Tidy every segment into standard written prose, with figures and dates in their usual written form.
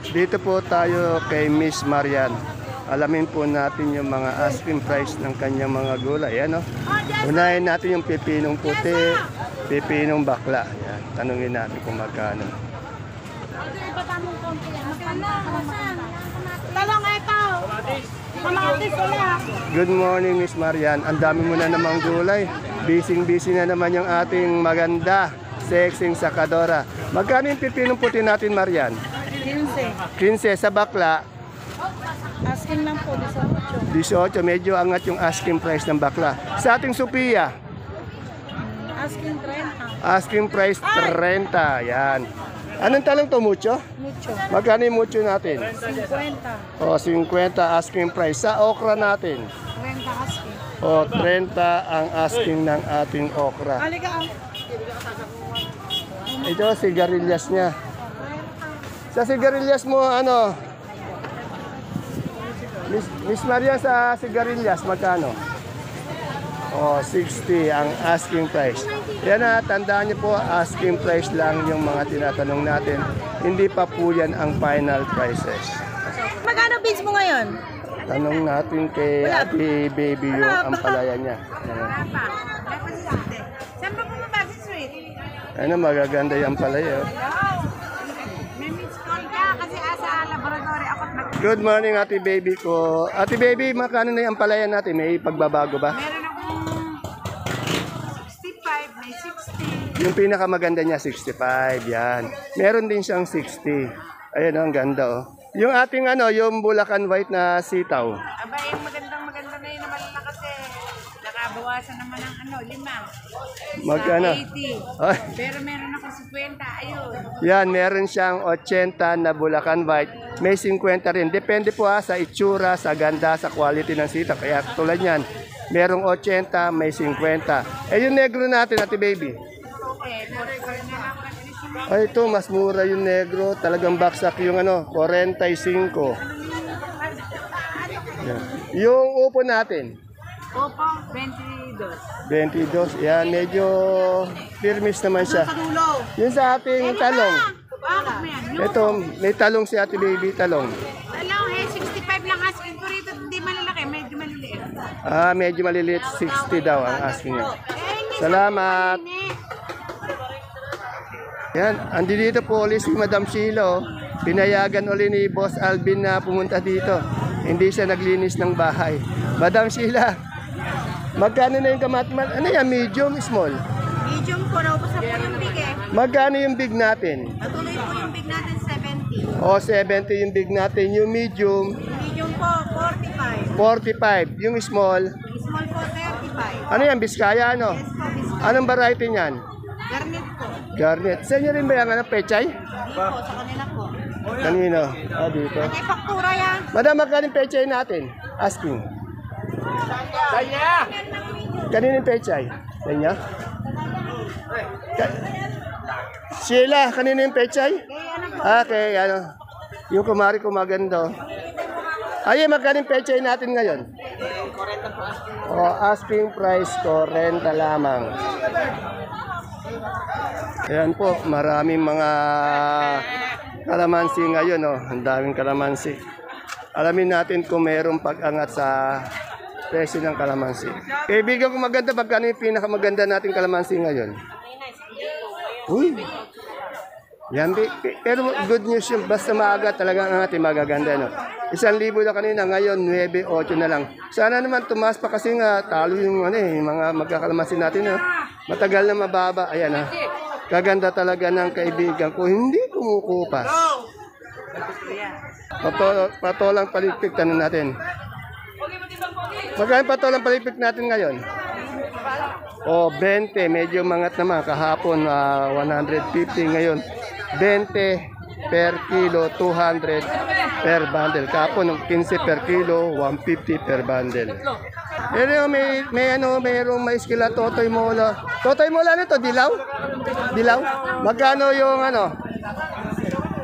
Dito po tayo kay Miss Marian. Alamin po natin yung mga asking price ng kanyang mga gulay. Yan, no? Unahin natin yung pipinong puti, pipinong bakla. Yan. Tanungin natin kung magkano. Talong ito. Kamatis wala. Good morning, Miss Marian. Ang dami mo na namang gulay. Busy na naman yung ating maganda, sexing sakadora. Magkano yung pipinong puti natin, Marian? 15. 15 sa bakla. Asking lang po, 18. 18, medyo angat yung asking price ng bakla. Sa ating Sophia, Asking 30. asking price 30. Yan. Anong talong to, mucho? Mucho. Magkano yung mucho natin? 50. O, 50 asking price. Sa okra natin? 30 asking. O, 30 ang asking ng ating okra. Halika. Ito, sigarilyas niya. Sa sigarilyas mo, ano? Miss Maria, sa sigarilyas, magkano? O, 60 ang asking price. Yan na, tandaan niyo po, asking price lang yung mga tinatanong natin. Hindi pa po yan ang final prices. Magkano beans mo ngayon? Tanong natin kay Ate Baby yung ampalaya niya. Saan ba bumaba si Sweet? Ano, magaganda yung ampalaya. Oh. May miss call ka kasi asa laboratory ako. Good morning, Ate Baby ko. Ate Baby, magkano na yung ampalaya natin? May pagbabago ba? Meron akong 65, may 60. Yung pinakamaganda niya, 65. Yan. Meron din siyang 60. Ayan, oh, ang ganda, oh. Yung ating ano, yung Bulacan White na sitaw. Aba, yung maganda na yun naman na kasi nakabawasan naman ng 5. Magkano? Sa 80. Ay, Pero meron ako 50, ayun. yan, meron siyang 80 na Bulacan White. May 50 rin. Depende po sa itsura, sa ganda, sa quality ng sitaw. Kaya tulad yan, merong 80, may 50. Eh, yung negro natin, Ate Baby. Eh, 44 na lang kasi Ay, ito, mas mura yung negro. Talagang baksak yung ano, 45. Yan. Yung upo natin, Opo, 22. 22. Yan, medyo firmis naman siya. Sa dulo. Yun sa ating talong. Bakit mo yan? Ito, may talong si Ate Baby, talong. Alam, 65 lang asking ko rito. Hindi malalaki, medyo maliliit. Ah, medyo maliliit, 60 daw ang asking niya. Salamat. Yan, andi dito po ulit si Madam Shilo. Pinayagan ulit ni Boss Alvin na pumunta dito. Hindi siya naglinis ng bahay. Madam Sheila, magkano na yung kamatmat? Ano yan, medium, small? Medium po, naubos na po yung big eh. Magkano yung big natin? Patuloy po yung big natin, 70. O, 70 yung big natin. Yung medium, Medium po, 45. 45. Yung small, Small po, 35. ano yan, Biskaya, ano? Yes po, biscuit. Anong variety niyan? Garnet po. Garnet. Sa inyo rin ba yung ano, pechay? Hindi po, sa kanila po. Kanino? Ah, dito. May faktura yan. Madam, magkano yung pechay natin? Asking. Kanino yung pechay? Sa inyo? Sheila, kanino yung pechay? Okay, ano. Yung kumari ko maganda. Ay, magkano yung pechay natin ngayon? O, asking price ko, renta lamang. Ayan po, maraming mga kalamansi ngayon, oh. Ang daming kalamansi. Alamin natin kung mayroong pag-angat sa presyo ng kalamansi. Kaibigan ko maganda, pagkano yung pinakamaganda nating kalamansi ngayon? Uy! Yan, pero good news yung basta maaga talagang ang ating magaganda. No? 1,000 na kanina, ngayon 9-8 na lang. Sana naman tumaas pa kasi nga talo yung, yung mga magkakalamansi natin. No? Matagal na mababa. Ayan ha. Kaganda talaga ng kaibigan ko. Hindi kumukupas. Patolang paligpik, tanong natin. Magkano patolang paligpik natin ngayon? O, 20. Medyo mangat naman. Kahapon, 150 ngayon. 20 per kilo, 200 per bundle. Kahapon, 15 per kilo, 150 per bundle. Pero mayroong mais kila Totoy Mola. Totoy Mola nito, dilaw? Dilaw? Magkano yung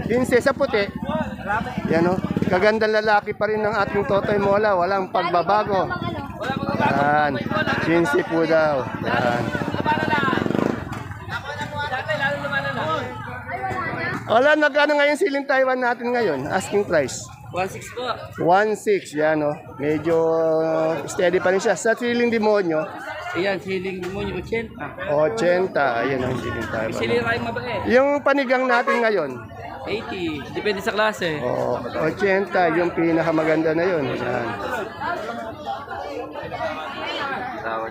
15 sa puti? Yan o. Kagandang lalaki pa rin ng ating Totoy Mola. Walang pagbabago. Yan. 15 po daw. Yan. Wala, magkano ngayon siling Taiwan natin ngayon? Asking price. 1.6 po. 1.6, yan o. Medyo steady pa rin siya. Sa siling demonyo, Ayan, siling demonyo, 80. 80. Ayan ang siling Taiwan. Siling rin mabae. Yung panigang natin ngayon, 80. Depende sa klase. 80. Yung pinakamaganda na yun. Yan.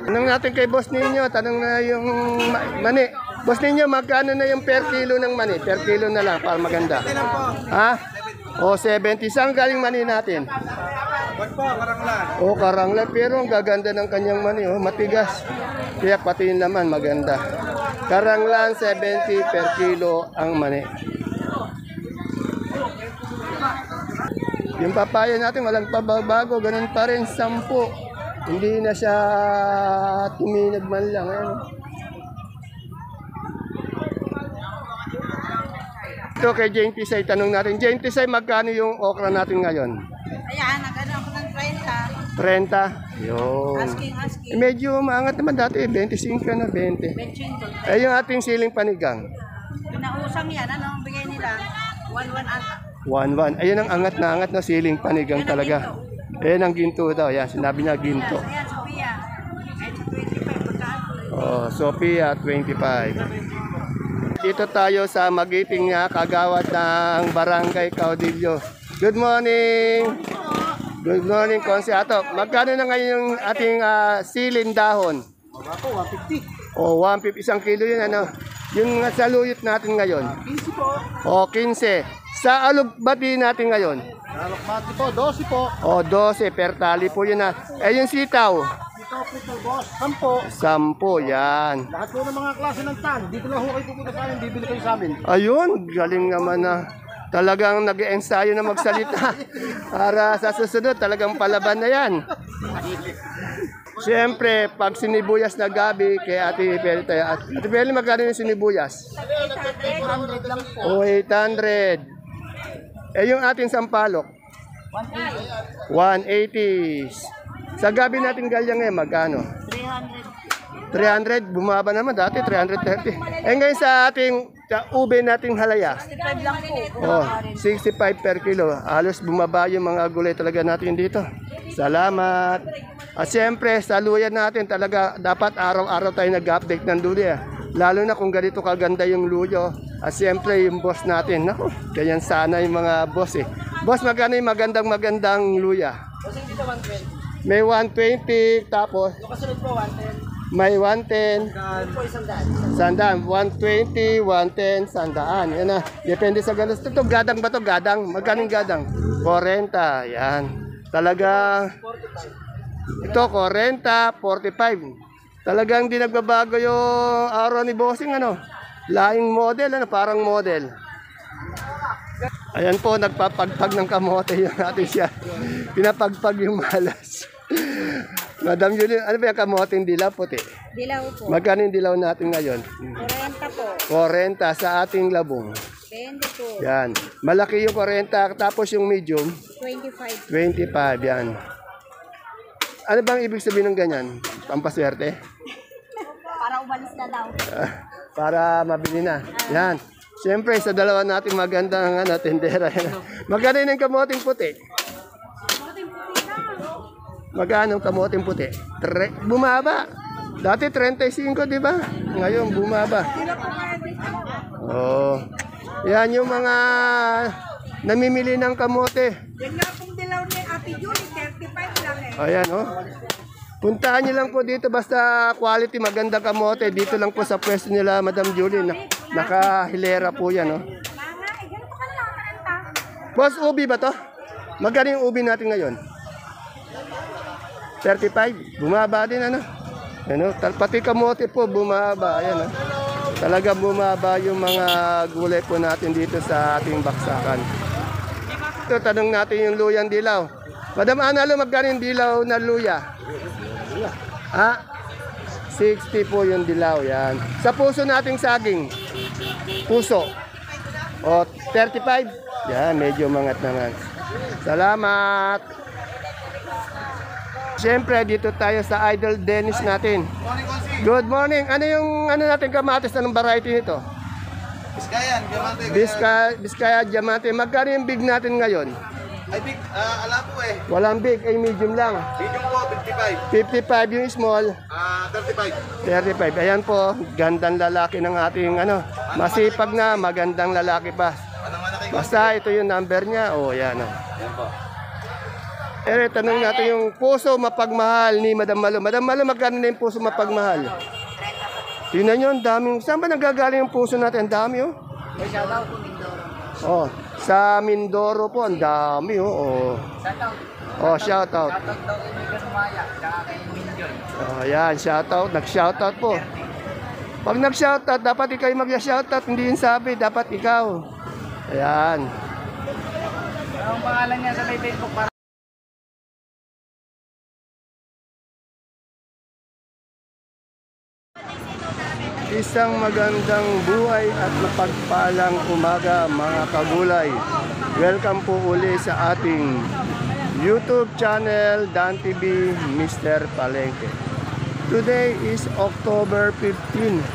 Tanong natin kay Boss Ninyo, tanong na yung mani. Boss Ninyo, magkano na yung per kilo ng mani? Per kilo na lang para maganda. Ha? O, 70. Saan galing mani natin? O, Karanglan. Pero ang gaganda ng kanyang mani. Oh, matigas. Kaya pati yun naman maganda. Karanglan, 70 per kilo ang mani. Yung papaya natin, walang pababago. Ganun pa rin, 10. Hindi na siya tuminag man lang. Ayan. Ito kay Jane Tisay, tanong natin. Jane Tisay, magkano yung okra natin ngayon? Ayan, nagano ako ng 30? 30. Yun. Asking. Medyo maangat naman dati, 25 na, 20. Benching. Eh, yung ating siling panigang, Pinausang yan, ano, bigay nila? 1-1 ata. 1-1. Ayun ang angat na angat na siling panigang talaga. Ayan ang ginto daw. Yan, sinabi niya ginto. Ayan, Sophia. Ayan, sa 25 pagkaan. Oh, Sophia, 25. Dito tayo sa magiting nga kagawad ng Barangay Caudillo. Good morning! Good morning, Konseato. Magkano na ngayon yung ating silin dahon? Ako, 150. O, 150 isang kilo yun, ano? Yung saluyot natin ngayon? 15 po. O, 15. Sa alugbati natin ngayon? Alokmati po, 12 po. O, 12 per tali po yun na. Eh, yung sitaw? Dito po ito, boss. 10, 10. yan. Lahat po ng mga klase ng tan. Dito lang ho kayo pupunta sa amin, bibili kayo sa amin. Ayun, galing naman na. Talagang nag-ensayo na magsalita. Para sa susunod, talagang palaban na yan. Siyempre, pag sinibuyas na gabi kay Ate Peli tayo. Ate Peli, magkano yung sinibuyas? 800 lang po. O, 800. Eh, yung ating sampalok? 180. Sa gabi natin galyang ngayon, magkano? 300. Bumaba naman dati, 330. Eh, ngayon sa ating ube nating halaya? 65 lang po. Oh, 65 per kilo. Halos bumaba yung mga gulay talaga natin dito. Salamat. At siyempre, sa luya natin talaga dapat araw-araw tayo nag-update ng luya. Lalo na kung ganito kaganda yung luyo. At siyempre, yung boss natin. Naku, ganyan sana yung mga boss eh. Boss, magkano yung magandang luya? May 120, tapos Yung kasunod po, 110. may 110. Po, 100. Sandaan, 120, 110, sandaan. Yan na. Depende sa ganun. Ito, gadang ba to? Gadang? Magkano yung gadang? 40. Yan. Talaga. Ito, 40, 45. Talagang hindi nagbabago yung araw ni Bossing, ano? Laing model, ano? Parang model. Ayan po, nagpapagpag ng kamote yung ating siya. Pinapagpag yung malas. Madam Julie, ano ba yung kamoteng dilaw puti? Dilaw po. Magkano yung dilaw natin ngayon? 40 po. 40 sa ating labong. 20 po. Yan. Malaki yung 40, tapos yung medium, 25. 25. Yan. Ano bang ibig sabihin ng ganyan? Pampaswerte? Para umalis na daw. Para mabili na. Yan. Siyempre, sa dalawa natin magandang tendera. Magkano yung kamoting puti? Magkano ang kamoting puti? Bumaba. Dati 35, di ba? Ngayon, bumaba. Oh. Yan yung mga namimili ng kamote. Yan nga pong dilaw ni Ate Julie, 35 lang eh. Ayan, oh. Puntahan niyo lang po dito, basta quality, maganda kamote. Dito lang po sa pwesto nila, Madam Julie. Nakahilera po yan, oh. Mama, eh, gano'n pa ka nakakanta? Boss, ubi ba to? Magkano yung ubi natin ngayon? 35. Bumaba din, ano? Ano? Pati kamote po, bumaba. Ayan, oh. Talaga bumaba yung mga gulay po natin dito sa ating baksakan. Ito, tanong natin yung luyang dilaw. Madam Analo, magkano yung dilaw na luya? Ha? 60 po yung dilaw, yan. Sa puso nating saging. Puso. O, 35. Yan, medyo mangat naman. Salamat. Siyempre, dito tayo sa Idol Dennis natin. Good morning. Ano yung natin kamatis? Anong variety nito? Biskayan, diamante. Biskaya Diamante. Magkano yung big natin ngayon? Ay, big, ala po eh. Walang big, ay medium lang. Medium po, 55. 55 yung small, 35. 35. Ayan po, gandang lalaki ng ating masipag na, magandang lalaki pa. Anong anak kayo? Basta ito yung number niya. Oh, yan oh. Yan po. Tanong natin yung puso mapagmahal ni Madam Malo. Madam Malo, magkano na yung puso mapagmahal? Tingnan nyo, ang daming. Saan ba nagagaling yung puso natin? Ang dami oh. Oh, sa Mindoro po, ang dami oh. Oh, shout out. Oh, yan, shout out. Nag-shout out po. Pag nag-shout out, dapat ikaw yung mag-shout out. Hindi yun sabi, dapat ikaw. Ayan. Ang pangalan niya sa may Facebook para Isang magandang buhay at mapagpalang umaga mga kagulay. Welcome po uli sa ating YouTube channel Dan TV Mr. Palengke. Today is October 15,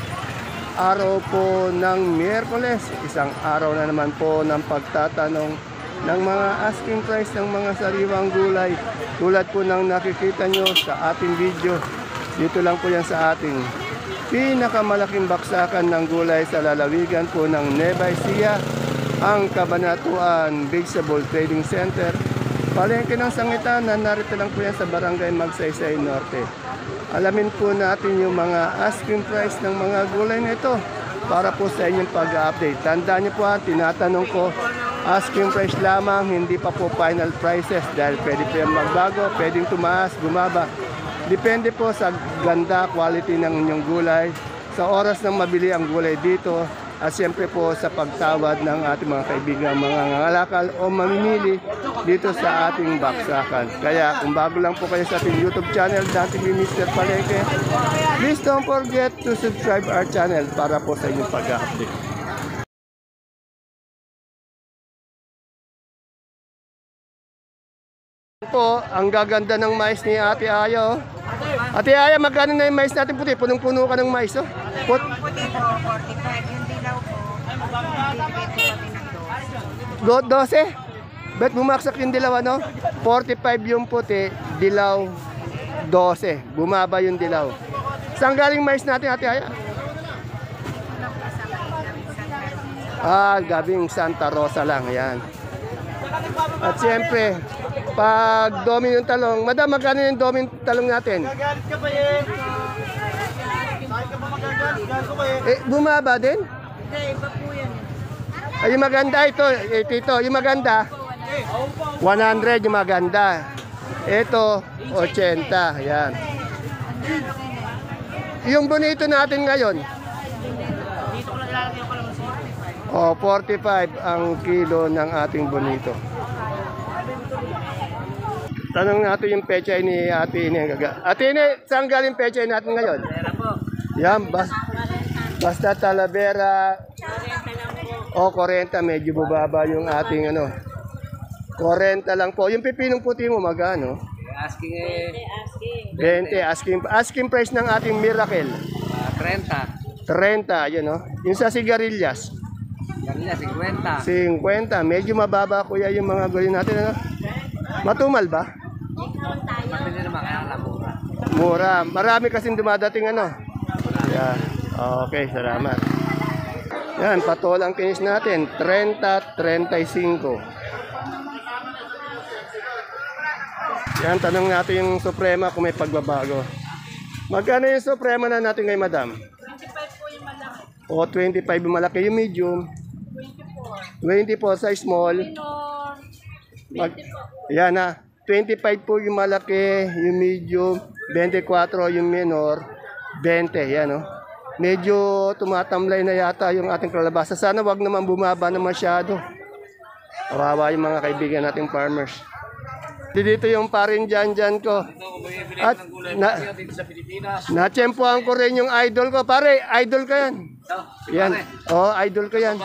araw po ng Miyerkules. Isang araw na naman po ng pagtatanong ng mga asking price ng mga sariwang gulay. Tulad po ng nakikita nyo sa ating video. Dito lang po yan sa ating pinakamalaking baksakan ng gulay sa lalawigan po ng Nueva Ecija, ang Cabanatuan Vegetable Trading Center. Palengke ng Sangitan, narito lang po yan sa Barangay Magsaysay Norte. Alamin po natin yung mga asking price ng mga gulay na ito para po sa inyong pag-update. Tandaan niyo po, tinatanong ko, asking price lamang, hindi pa po final prices dahil pwede po yan magbago, pwedeng tumaas, bumaba. Depende po sa ganda, quality ng inyong gulay, sa oras ng mabili ang gulay dito, at siyempre po sa pagtawad ng ating mga kaibigan, mga ngangalakal o mamimili dito sa ating baksakan. Kaya kung bago lang po kayo sa ating YouTube channel, Dan TV Mr. Palengke, please don't forget to subscribe our channel para po sa inyong pag-update. Po, ang gaganda ng mais ni Ate Aya. Oh. Ate Aya, magkano na yung mais natin puti? Punong-puno ka ng mais. Oh. puti po, 45. Yung dilaw po, bibigay po kami ng 12? Bet bumaksak yung dilaw ano? 45 yung puti, dilaw 12. Bumaba yung dilaw. Saan galing mais natin, Ate Aya? Gabing Santa Rosa lang, yan. At siyempre, pag domin yung talong, Madam, magkano yung domin talong natin? Gagalit ka ba eh? Bakit ka ba magagalit? Galit ko ba eh? Bumaba din? Hindi, iba po yan. Ay, yung maganda ito, ito, yung maganda, 100 yung maganda. Ito, 80, yan. Yung bonito natin ngayon, Dito ko lang lalagyan ko lang 45 ang kilo ng ating bonito. Tanong natin yung pechay ni Ate Ine. Ate Ine, saan galing pechay natin ngayon? Yan, basta Talavera. O, 40, medyo bubaba yung ating 40 lang po. Yung pipinong puti mo, magano? Asking 20, asking price ng ating Miracle. 30. 30, yun Yung sa sigarilyas. Ganyan, 50. 50, medyo mababa kuya yung mga gulay natin. Matumal ba? Mabili naman, kaya lang mura. Mura. Marami kasing dumadating Yan. Okay, salamat. Yan, patol ang kinis natin. 30, 35. Yan, tanong natin yung Suprema kung may pagbabago. Magkano yung Suprema na natin ngayon, Madam? 25 po yung malaki. O, 25 yung malaki. Yung medium? 24 sa small. Yan 25 po yung malaki, yung medium, 24 yung minor, 20, yan Medyo tumatamlay na yata yung ating kalabasa. Sana wag naman bumaba na masyado. Kawawa yung mga kaibigan nating farmers. Dito yung parin dyan ko. At na-tsempohan ko rin yung idol ko. Pare, idol ka yan. Yan. Oh, idol ko yan.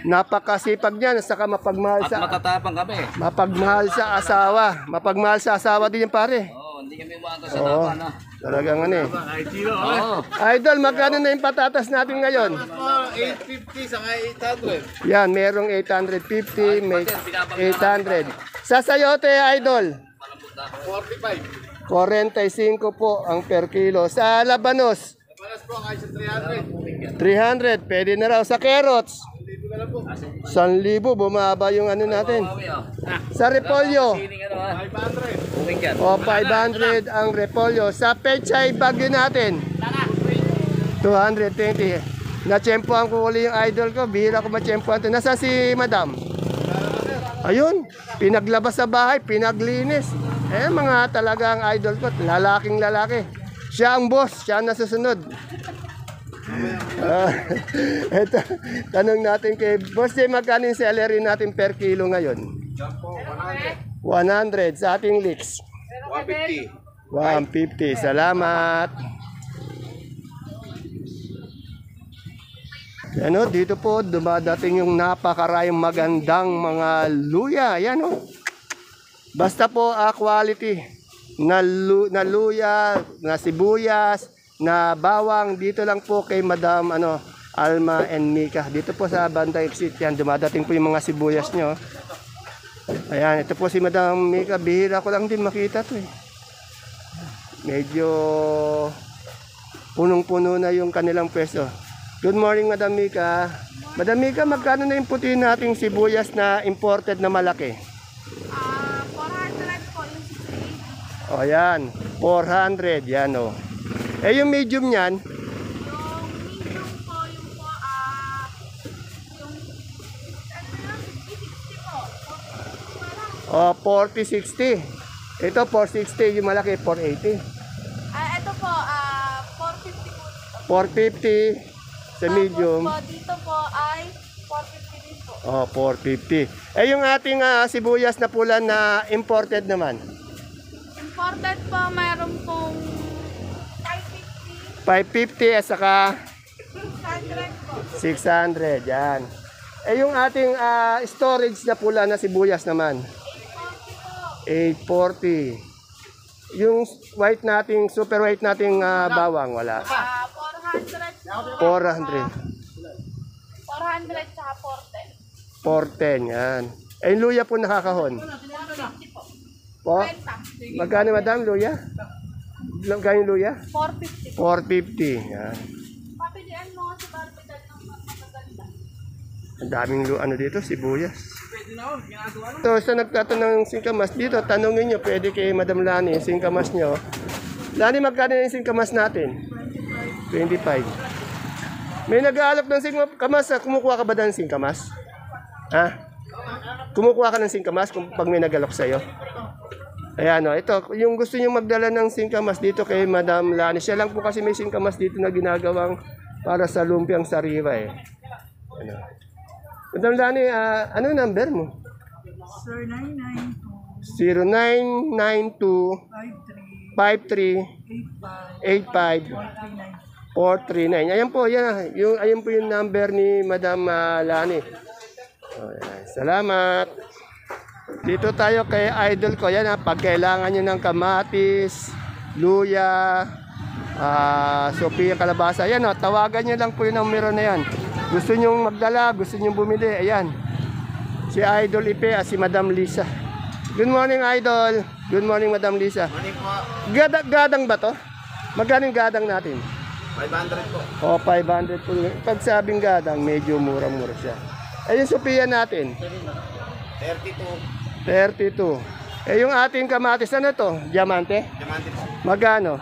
Napakasipag niyan. Saka mapagmahal sa... At matatapang kami. Mapagmahal sa asawa. Mapagmahal sa asawa din yan, pare. Oo, hindi Hindi kami umanta sa Oo, laban, talagang ano eh. Oo. Idol, magkano na yung patatas natin ngayon? 850 sa 800. Yan, merong 850, may 800. Sa sayote, Idol? 45. 45 po ang per kilo. Sa labanos? Paras po kahit sa 300. 300, pwede na raw. Sa carrots? 1,000, bumaba yung ano natin. Sa repolyo? Sining ano ha? 500. Buking yan. O, 500 ang repolyo. Sa pechay bagyo natin? 220. Natsyempohan ko uli yung idol ko. Bihira ko matsyempohan ito. Nasa si madam? Ayun, pinaglabas sa bahay, pinaglinis. Eh, mga talagang idol ko, lalaking lalaki. Siya ang boss, siya ang nasusunod. Ito, tanong natin kay Boss Jay, magkano yung celery natin per kilo ngayon? 100 sa ating leeks. 150. 150, salamat. Ano, dito po dumadating yung napakarayong magandang mga luya. Yan oh. Basta po quality na luya, na sibuyas, na bawang, dito lang po kay Madam Alma and Mika. Dito po sa Banda Exit yan, dumadating po yung mga sibuyas nyo. Ayan, ito po si Madam Mika, bihira ko lang din makita to eh. Medyo punong-puno na yung kanilang pwesto. Good morning, Madam Mika. Madam Mika, magkano na yung puti nating sibuyas na imported na malaki? 400 po yung 60. O yan, 400, yan o. Eh yung medium niyan, Yung medium po, yung po, yung, ano yun, 60 po. 40-60. Ito 460, yung malaki 480. Ito po, 450 po. 450 sa medium. Tapos po, dito po ay 450 din po. 450. Eh yung ating sibuyas na pula na imported naman. Imported po, mayroon pong 550 at saka 600 po. 600, yan. Eh yung ating storage na pula na sibuyas naman. 840. Yung white nating, super white nating bawang, wala. 400. 400. 400 tsaka 410. 410, yan. Eh yung luya po nakakahon. 450 po. Po? 20. Magkano madam luya? Magkano yung luya? 450 po. 450, yan. Papilian mo nga sa barbidal ng magaganda. Ang daming ano dito, sibuyas. So, sa nagtatanong ng singkamas dito, tanongin nyo, pwede kay Madam Lani, yung singkamas nyo. Lani, magkano yung singkamas natin? 25. May nag-aalok ng singkamas, kumukuha ka ba ng singkamas? Ha? Kumukuha ka ng singkamas kung pag may nag-alok sa'yo? Ayan o, ito, yung gusto nyo magdala ng singkamas dito kay Madam Lani, siya lang po kasi may singkamas dito na ginagawang para sa lumpiang sariwa eh. Ano? Madam Lani, ano number mo? Sir, 0992 53 85 439. Ayan po, ayan po yung number ni Madam Lani. Oh, yan. Salamat. Dito tayo kay idol ko. Yan pag kailangan nyo ng kamatis, luya, Sophia kalabasa. Ayan tawagan nyo lang po yung numero na yan. Gusto nyo magdala, gusto nyo bumili. Ayan. Si Idol Ipe at si Madam Lisa. Good morning, Idol. Good morning, Madam Lisa. Morning po. Gadang ba to? Magkano yung gadang natin? 500 po. 500 po. Pag sabing gadang, medyo murang-mura siya. Eh, yung Sophia natin? 32. 32. Eh, yung ating kamatis, ano to? Diamante? Diamante po. Magkano?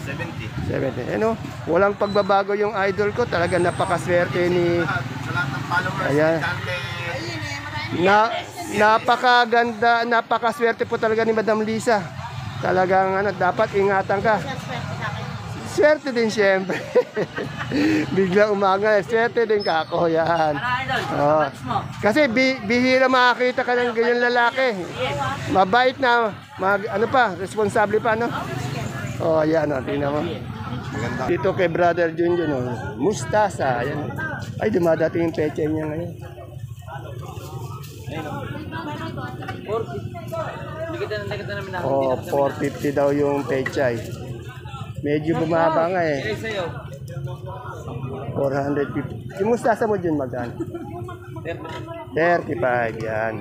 70. 70. Ano? Walang pagbabago yung idol ko. Talaga napakaswerte ni... Sa lahat ng followers. Ayan. Dante. Napakaganda, napakaswerte po talaga ni Madam Lisa. Talagang dapat ingatan ka. Swerte din siyempre. Bigla umaga, swerte din ka ako yan. Oh. Kasi bihira makakita ka ng ganyan lalaki. Mabait na, responsable pa, no? Oh, yan, tingnan mo. Dito kay Brother Junjun, mustasa. Ayan. Ay, dumadating yung peche niya ngayon. Likita namin namin. Oh, 450 daw yung pechay. Medyo bumaba nga eh. Sa'yo. 450. Yung mustasa mo dyan magkano? 35, yan.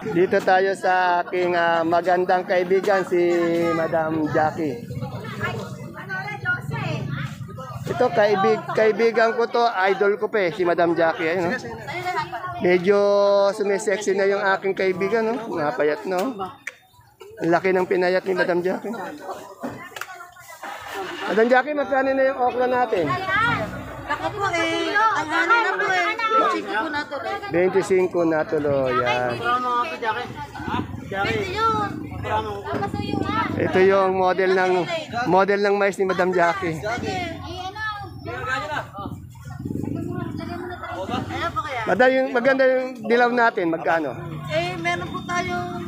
Dito tayo sa aking magandang kaibigan, si Madam Jackie. Ito, kaibigan ko to, idol ko pa eh, si Madam Jackie. Ayun, no? Medyo sumisexy na yung aking kaibigan, no? Napayat, no? Ang laki ng pinayat ni Madam Jackie. Madam Jackie, magkano na yung okra natin? Ako po eh, ang ano na po eh. 25 na to eh. 25 na tuloy, yan. Ito yung model ng mais ni Madam Jackie. Madam, yung maganda yung dilaw natin, magkano? Eh, meron po tayong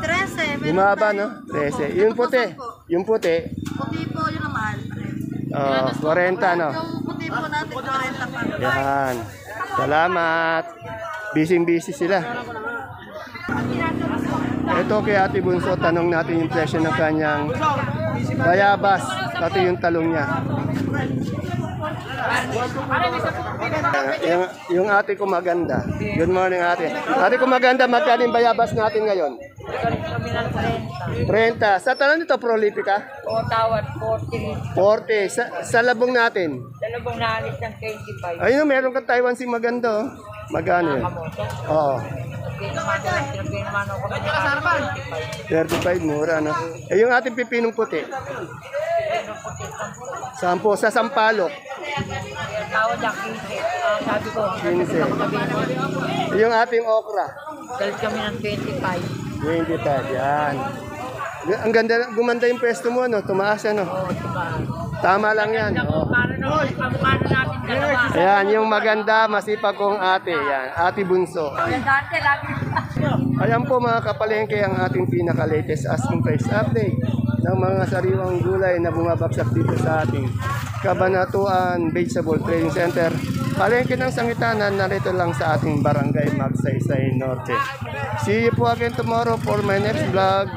13. Bumaba, no? 13. Yung puti, Puti po yun naman. 40, no? Yung puti po natin, 40 pa. Yan. Salamat. Busy sila. Ito kay Ate Bunso, tanong natin yung presyo ng kanyang bayabas, pati yung talong niya. Yung ate ko maganda. Good morning ate. Ate ko maganda, magkano yung bayabas natin ngayon? 30. Sa talong nito, prolifica? O tawad, 40. 40. Sa labong natin? Dalawang naalis ng 25. Ayun, meron kang Taiwan si maganda. Oh. Magkano yun? Oo. 35, mura, no? Eh, yung ating pipinong puti? 10. Sa Sampalok? Tawad lang 15. Sabi ko, 15. Yung ating okra? galit kami ng 25. 25, yan. Ang ganda, gumanda yung pwesto mo, no? Tumaas, ano? Tama lang yan. Oh. Ayan, yung maganda, masipag kong ate. Yan, Ate Bunso. Ayan po mga kapalengke ang ating pinaka-latest asking price update ng mga sariwang gulay na bumabagsak dito sa ating Kabanatuan Vegetable Trading Center. Palengke ng Sangitanan, narito lang sa ating barangay Magsaysay Norte. See you po again tomorrow for my next vlog.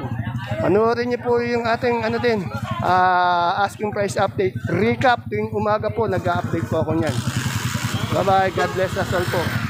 Panoorin niyo po yung ating asking price update. Recap tuwing umaga po, nag-update po ako niyan. Bye-bye. God bless us all po.